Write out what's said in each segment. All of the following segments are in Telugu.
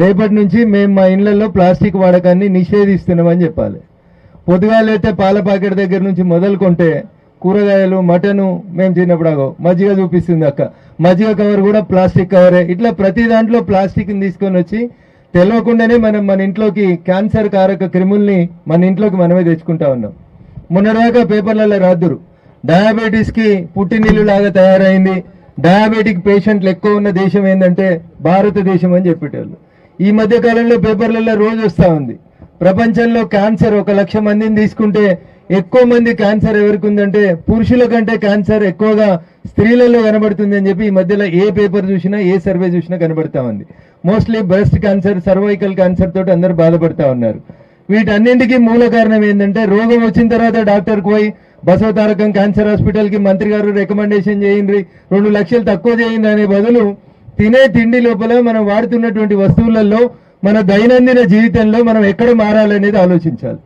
రేపటి నుంచి మేము మా ఇళ్లలో ప్లాస్టిక్ వాడకాన్ని నిషేధిస్తున్నామని చెప్పాలి. పొద్దుగాలైతే పాల ప్యాకెట్ దగ్గర నుంచి మొదలుకుంటే కూరగాయలు మటను మేము తిన్నప్పుడు మజ్జిగ చూపిస్తుంది అక్క, మజ్జిగ కవర్ కూడా ప్లాస్టిక్ కవరే. ఇట్లా ప్రతి దాంట్లో ప్లాస్టిక్ని తీసుకొని వచ్చి తెలియకుండానే మనం మన ఇంట్లోకి క్యాన్సర్ కారక క్రిముల్ని మన ఇంట్లోకి మనమే తెచ్చుకుంటా ఉన్నాం. మొన్నటిదాకా పేపర్లలో రాదురు డయాబెటీస్కి పుట్టినీళ్ళు లాగా తయారైంది, డయాబెటిక్ పేషెంట్లు ఎక్కువ ఉన్న దేశం ఏంటంటే భారతదేశం అని చెప్పేటోళ్ళు. ఈ మధ్య కాలంలో పేపర్లలో రోజు వస్తూ ఉంది ప్రపంచంలో క్యాన్సర్ 1,00,000 మందిని తీసుకుంటే ఎక్కువ మంది క్యాన్సర్ ఎవరికి ఉందంటే పురుషుల కంటే క్యాన్సర్ ఎక్కువగా స్త్రీలలో కనబడుతుంది అని చెప్పి ఈ మధ్యలో ఏ పేపర్ చూసినా ఏ సర్వే చూసినా కనబడతా ఉంది. Mostly breast cancer, cervical cancer తోటి అందరూ బాధపడతా ఉన్నారు. వీటన్నింటికీ మూల కారణం ఏంటంటే రోగం వచ్చిన తర్వాత డాక్టర్కి పోయి బసవతారకం క్యాన్సర్ హాస్పిటల్కి మంత్రి గారు రికమెండేషన్ చేయండి 2 లక్షలు తక్కువ చేయండి అనే బదులు తినే తిండి లోపల మనం వాడుతున్నటువంటి వస్తువులలో మన దైనందిన జీవితంలో మనం ఎక్కడ మారాలనేది ఆలోచించాలి.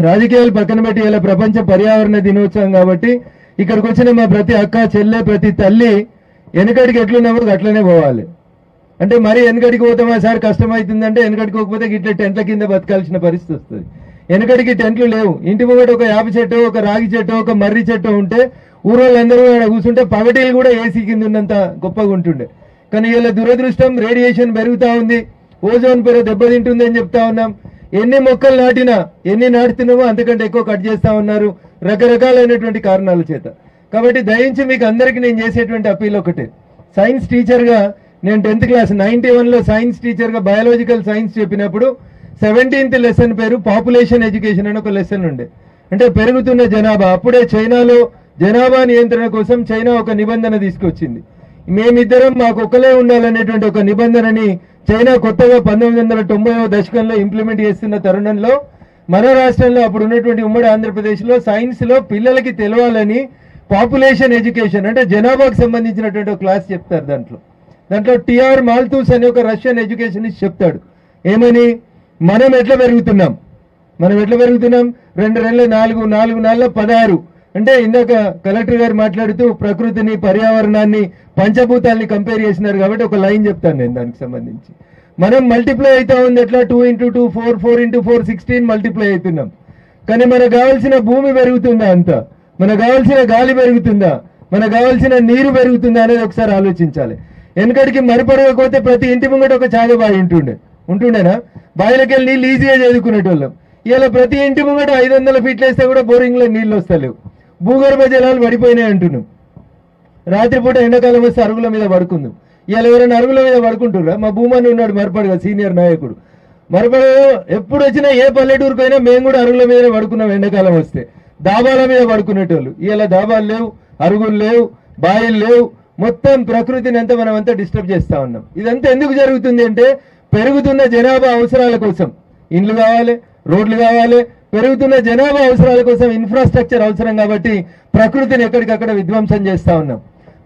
రాజకీయాలు పక్కన పెట్టి ఇలా ప్రపంచ పర్యావరణ దినోత్సవం కాబట్టి ఇక్కడికి వచ్చిన మా ప్రతి అక్క చెల్లె ప్రతి తల్లి వెనకడికి ఎట్లున్నామో అట్లనే పోవాలి. అంటే మరి వెనకడికి పోతామా సార్ కష్టమవుతుందంటే వెనకడికి పోకపోతే ఇట్లా టెంట్ల కింద బతకాల్సిన పరిస్థితి వస్తుంది. వెనకడికి టెంట్లు లేవు, ఇంటి ముంగట ఒక యాప చెట్టు, ఒక రాగి చెట్టు, ఒక మర్రి చెట్టు ఉంటే ఊరోళ్ళందరూ కూర్చుంటే పగటీలు కూడా ఏసీ కింద ఉన్నంత గొప్పగా ఉంటుండే. కానీ ఇలా దురదృష్టం రేడియేషన్ పెరుగుతూ ఉంది, ఓజోన్ పొర దెబ్బతింటుంది అని చెప్తా ఉన్నాం. ఎన్ని మొక్కలు నాటినా ఎన్ని నాటుతున్నామో అంతకంటే ఎక్కువ కట్ చేస్తా ఉన్నారు రకరకాలైనటువంటి కారణాల చేత. కాబట్టి దయించి మీకు అందరికీ నేను చేసేటువంటి అప్పీల్ ఒకటే, సైన్స్ టీచర్గా నేను 10th క్లాస్ 91లో సైన్స్ టీచర్గా బయాలజికల్ సైన్స్ చెప్పినప్పుడు 17th లెసన్ పేరు పాపులేషన్ ఎడ్యుకేషన్ అని ఒక లెసన్ ఉండే. అంటే పెరుగుతున్న జనాభా. అప్పుడే చైనాలో జనాభా నియంత్రణ కోసం చైనా ఒక నిబంధన తీసుకొచ్చింది. మేమిద్దరం మాకు ఒక్కలే ఉండాలనేటువంటి ఒక నిబంధనని చైనా కొత్తగా 1990వ దశకంలో ఇంప్లిమెంట్ చేస్తున్న తరుణంలో మన రాష్ట్రంలో అప్పుడు ఉన్నటువంటి ఉమ్మడి ఆంధ్రప్రదేశ్లో సైన్స్లో పిల్లలకి తెలవాలని పాపులేషన్ ఎడ్యుకేషన్ అంటే జనాభాకు సంబంధించినటువంటి ఒక క్లాస్ చెప్తారు. దాంట్లో టిఆర్ మాల్తూస్ అనే ఒక రష్యన్ ఎడ్యుకేషనిస్ట్ చెప్తాడు ఏమని, మనం ఎట్లా పెరుగుతున్నాం 2 నెలల 4 నెలల 16 అంటే ఇందాక కలెక్టర్ గారు మాట్లాడుతూ ప్రకృతిని పర్యావరణాన్ని పంచభూతాల్ని కంపేర్ చేసినారు కాబట్టి ఒక లైన్ చెప్తాను నేను దానికి సంబంధించి. మనం మల్టిప్లై అవుతా ఉంది ఎట్లా 2 × 2 4 4 × 4 16 మల్టిప్లై అవుతున్నాం. కానీ మనకు కావాల్సిన భూమి పెరుగుతుందా, అంతా మనకు కావాల్సిన గాలి పెరుగుతుందా, మనకు కావాల్సిన నీరు పెరుగుతుందా అనేది ఒకసారి ఆలోచించాలి. వెనకడికి మరిపడకపోతే ప్రతి ఇంటి ముంగట ఒక చాగ బావి ఉంటుండేనా, బావిలోకి వెళ్ళి నీళ్ళు ఈజీగా చదువుకునేటోళ్ళం. ఇలా ప్రతి ఇంటి ముంగట 500 ఫీట్లు వేస్తే కూడా బోరింగ్లో నీళ్ళు వస్తలేవు, భూగర్భ జలాలు పడిపోయినాయి అంటున్నాం. రాత్రిపూట ఎండాకాలం వస్తే అరుగుల మీద పడుకుందాం. ఇవాళ ఎవరైనా అరుగుల మీద పడుకుంటుర్రా? మా భూమాని ఉన్నాడు మరపడగా సీనియర్ నాయకుడు, మరపడగా ఎప్పుడు వచ్చినా ఏ పల్లెటూరుకు అయినా మేము కూడా అరుగుల మీదనే పడుకున్నాం. ఎండాకాలం వస్తే దాబాల మీద పడుకునేటోళ్ళు. ఇవాళ దాబాలు లేవు, అరుగులు లేవు, బాయిలు లేవు. మొత్తం ప్రకృతిని అంతా మనం అంతా డిస్టర్బ్ చేస్తా ఉన్నాం. ఇదంతా ఎందుకు జరుగుతుంది అంటే పెరుగుతున్న జనాభా అవసరాల కోసం ఇండ్లు కావాలి, రోడ్లు కావాలి. పెరుగుతున్న జనాభా అవసరాల కోసం ఇన్ఫ్రాస్ట్రక్చర్ అవసరం కాబట్టి ప్రకృతిని ఎక్కడికక్కడ విధ్వంసం చేస్తా ఉన్నాం.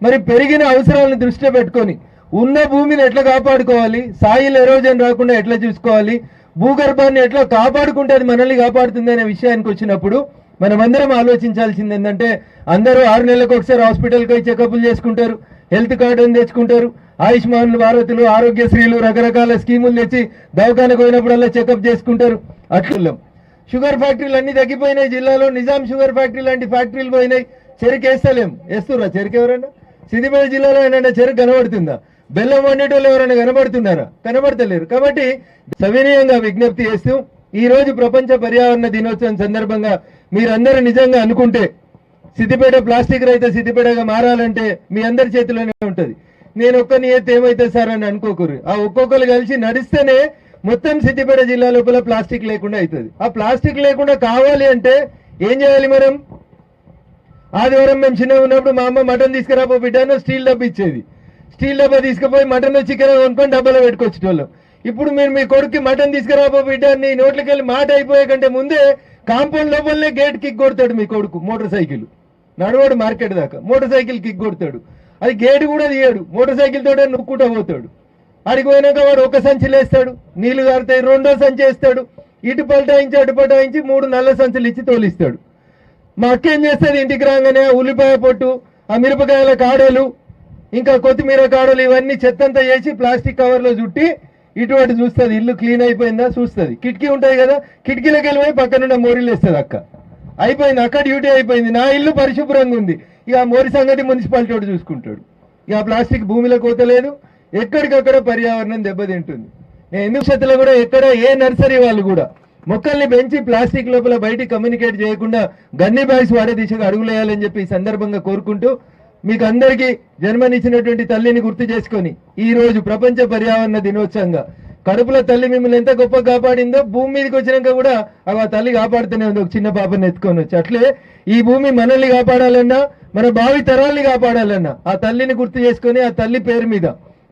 మరి పెరిగిన అవసరాలను దృష్టిలో పెట్టుకొని ఉన్న భూమిని ఎట్లా కాపాడుకోవాలి, సాయిల్ ఎరోజన్ రాకుండా ఎట్లా చూసుకోవాలి, భూగర్భాన్ని ఎట్లా కాపాడుకుంటే అది మనల్ని కాపాడుతుంది అనే విషయానికి వచ్చినప్పుడు మనమందరం ఆలోచించాల్సింది ఏంటంటే అందరూ 6 నెలలకు ఒకసారి హాస్పిటల్కి పోయి చెకప్లు చేసుకుంటారు, హెల్త్ కార్డుని తెచ్చుకుంటారు, ఆయుష్మాన్ భారత్లు, ఆరోగ్యశ్రీలు రకరకాల స్కీములు తెచ్చి దవాఖానకు పోయినప్పుడల్లా చెకప్ చేసుకుంటారు. అట్లా షుగర్ ఫ్యాక్టరీలు అన్ని తగ్గిపోయినాయి జిల్లాలో. నిజాం షుగర్ ఫ్యాక్టరీ లాంటి ఫ్యాక్టరీలు పోయినాయి. చెరుకు వేస్తలేం, వేస్తుర్రా చెరుకు? ఎవరైనా సిద్దిపేట జిల్లాలో ఏంటంటే చెరుకు కనబడుతుందా? బెల్లం వండేటోళ్ళు ఎవరైనా కనబడుతున్నారా? కనబడతలేరు. కాబట్టి సవినయంగా విజ్ఞప్తి చేస్తూ ఈ రోజు ప్రపంచ పర్యావరణ దినోత్సవం సందర్భంగా మీరందరూ నిజంగా అనుకుంటే సిద్దిపేట ప్లాస్టిక్ రహిత సిద్దిపేటగా మారాలంటే మీ అందరి చేతిలోనే ఉంటుంది. నేను ఒక్కని అయితే ఏమైతుంది సార్ అని అనుకోకూరు. ఆ ఒక్కొక్కరు కలిసి నడిస్తేనే మొత్తం సిద్దిపేట జిల్లా లోపల ప్లాస్టిక్ లేకుండా అవుతుంది. ఆ ప్లాస్టిక్ లేకుండా కావాలి అంటే ఏం చేయాలి మనం? ఆదివారం మేము చిన్నగా ఉన్నప్పుడు మా అమ్మ మటన్ తీసుకురాపో బిడ్డను స్టీల్ డబ్బా ఇచ్చేది. స్టీల్ డబ్బా తీసుకుపోయి మటన్ చికెన్ కొనుక్కొని డబ్బాలో పెట్టుకొచ్చేటోళ్ళం. ఇప్పుడు మీరు మీ కొడుకు మటన్ తీసుకురాపో బిడ్డని నోట్లకి వెళ్ళి మాట అయిపోయే కంటే ముందే కాంపౌండ్ లోపలనే గేట్ కిక్ కొడతాడు మీ కొడుకు. మోటార్ సైకిల్ నడవాడు మార్కెట్ దాకా, మోటార్ సైకిల్ కిక్ కొడతాడు. అది గేటు కూడా తీయడు, మోటార్ సైకిల్ తోటే నొక్కుంటూ పోతాడు. ఆడికి పోయినాక వాడు ఒక సంచులు వేస్తాడు, నీళ్లు కారుతాయి, 2వ సంచి వేస్తాడు, ఇటు పల్టాయించి అటు పల్టాయించి 3 నల్ల సంచులు ఇచ్చి తోలిస్తాడు. మా అక్క ఏం చేస్తుంది? ఇంటికి రాగానే ఉల్లిపాయ పొట్టు, ఆ మిరపకాయల కాడలు, ఇంకా కొత్తిమీర కాడలు ఇవన్నీ చెత్తంతా చేసి ప్లాస్టిక్ కవర్లో చుట్టి ఇటువంటి చూస్తుంది, ఇల్లు క్లీన్ అయిపోయిందా చూస్తుంది, కిటికీ ఉంటుంది కదా, కిటికీలోకి వెళ్ళిపోయి పక్కనున్న మోరీలు వేస్తుంది అక్క. అయిపోయింది, అక్క డ్యూటీ అయిపోయింది, నా ఇల్లు పరిశుభ్రంగా ఉంది. ఇక ఆ మోరి సంగతి మున్సిపాలిటీ వాడు చూసుకుంటాడు. ఇక ఆ ప్లాస్టిక్ భూమిలో కోతలేదు, ఎక్కడికక్కడ పర్యావరణం దెబ్బతింటుంది. నేను ఎందుకు క్షేత్రంలో కూడా ఎక్కడ ఏ నర్సరీ వాళ్ళు కూడా మొక్కల్ని పెంచి ప్లాస్టిక్ లోపల బయటికి కమ్యూనికేట్ చేయకుండా గన్నీ బ్యాగ్స్ వాడే దిశగా అడుగులేయాలని చెప్పి ఈ సందర్భంగా కోరుకుంటూ, మీకు అందరికీ జన్మనిచ్చినటువంటి తల్లిని గుర్తు చేసుకొని ఈ రోజు ప్రపంచ పర్యావరణ దినోత్సవంగా కడుపులో తల్లి మిమ్మల్ని ఎంత గొప్ప కాపాడిందో భూమి మీదకి వచ్చినాక కూడా ఆ తల్లి కాపాడుతూనే ఉంది, ఒక చిన్న పాపని ఎత్తుకొని వచ్చి. అట్లే ఈ భూమి మనల్ని కాపాడాలన్నా, మన భావి తరాల్ని కాపాడాలన్నా ఆ తల్లిని గుర్తు చేసుకొని ఆ తల్లి పేరు మీద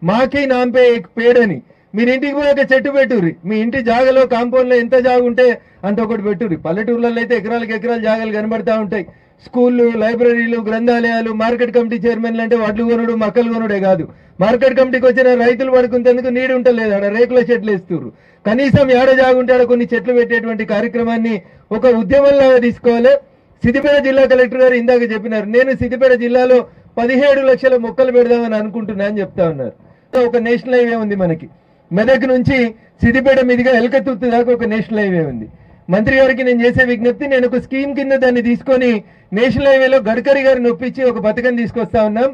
మాకి నాంపే పేడని మీరు ఇంటికి పోయాక చెట్టు పెట్టుర్రి. మీ ఇంటి జాగలో కాంపౌండ్ లో ఎంత జాగ ఉంటే అంత ఒకటి పెట్టుర్రి. పల్లెటూర్లలో అయితే ఎకరాలకు ఎకరాలు జాగాలు కనబడతా ఉంటాయి. స్కూళ్ళు, లైబ్రరీలు, గ్రంథాలయాలు, మార్కెట్ కమిటీ చైర్మన్లు అంటే వడ్లు కొనుడు మక్కలు కొనుడే కాదు, మార్కెట్ కమిటీకి వచ్చిన రైతులు పడుకునేందుకు నీడు ఉంటలేదు, ఆడ రేకుల చెట్లు వేస్తున్నారు. కనీసం ఏడ జాగుంటే ఆడ కొన్ని చెట్లు పెట్టేటువంటి కార్యక్రమాన్ని ఒక ఉద్యమంలాగా తీసుకోవాలి. సిద్దిపేట జిల్లా కలెక్టర్ గారు ఇందాక చెప్పినారు, నేను సిద్దిపేట జిల్లాలో 17 లక్షల మొక్కలు పెడదామని అనుకుంటున్నా అని చెప్తా ఉన్నారు. ఒక నేషనల్ హైవే ఉంది మనకి, మెదక్ నుంచి సిద్దిపేట మీదుగా ఎలకతుర్తి దాకా ఒక నేషనల్ హైవే ఉంది. మంత్రి గారికి నేను చేసే విజ్ఞప్తి, నేను ఒక స్కీమ్ కింద దాన్ని తీసుకొని నేషనల్ హైవేలో గడ్కరీ గారిని ఒప్పించి ఒక పథకం తీసుకొస్తా ఉన్నాం.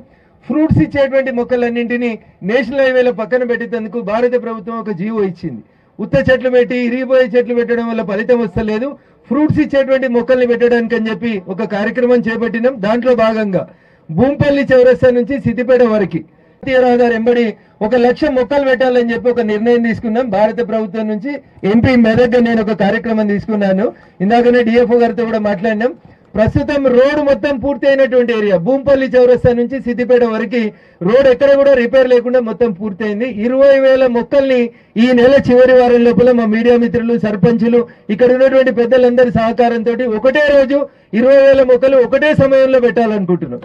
ఫ్రూట్స్ ఇచ్చేటువంటి మొక్కలన్నింటినీ నేషనల్ హైవేలో పక్కన పెట్టేందుకు భారత ప్రభుత్వం ఒక జీవో ఇచ్చింది. ఉత్త చెట్లు పెట్టి ఇరిగిపోయే చెట్లు పెట్టడం వల్ల ఫలితం వస్తలేదు, ఫ్రూట్స్ ఇచ్చేటువంటి మొక్కల్ని పెట్టడానికి అని చెప్పి ఒక కార్యక్రమం చేపట్టినాం. దాంట్లో భాగంగా భూంపల్లి చౌరస్తా నుంచి సిద్దిపేట వరకు జాతీయ రహదారి ఎంబడి 1,00,000 మొక్కలు పెట్టాలని చెప్పి ఒక నిర్ణయం తీసుకున్నాం. భారత ప్రభుత్వం నుంచి ఎంపీ మెదక్ నేను ఒక కార్యక్రమం తీసుకున్నాను. ఇందాకనే డిఎఫ్ఓ గారితో కూడా మాట్లాడినాం. ప్రస్తుతం రోడ్ మొత్తం పూర్తి అయినటువంటి ఏరియా భూంపల్లి చౌరస్తా నుంచి సిద్దిపేట వరకు రోడ్ ఎక్కడ కూడా రిపేర్ లేకుండా మొత్తం పూర్తయింది. 20,000 మొక్కల్ని ఈ నెల చివరి వారం లోపల మా మీడియా మిత్రులు, సర్పంచులు, ఇక్కడ ఉన్నటువంటి పెద్దలందరి సహకారంతో ఒకటే రోజు 20,000 మొక్కలు ఒకటే సమయంలో పెట్టాలనుకుంటున్నాం.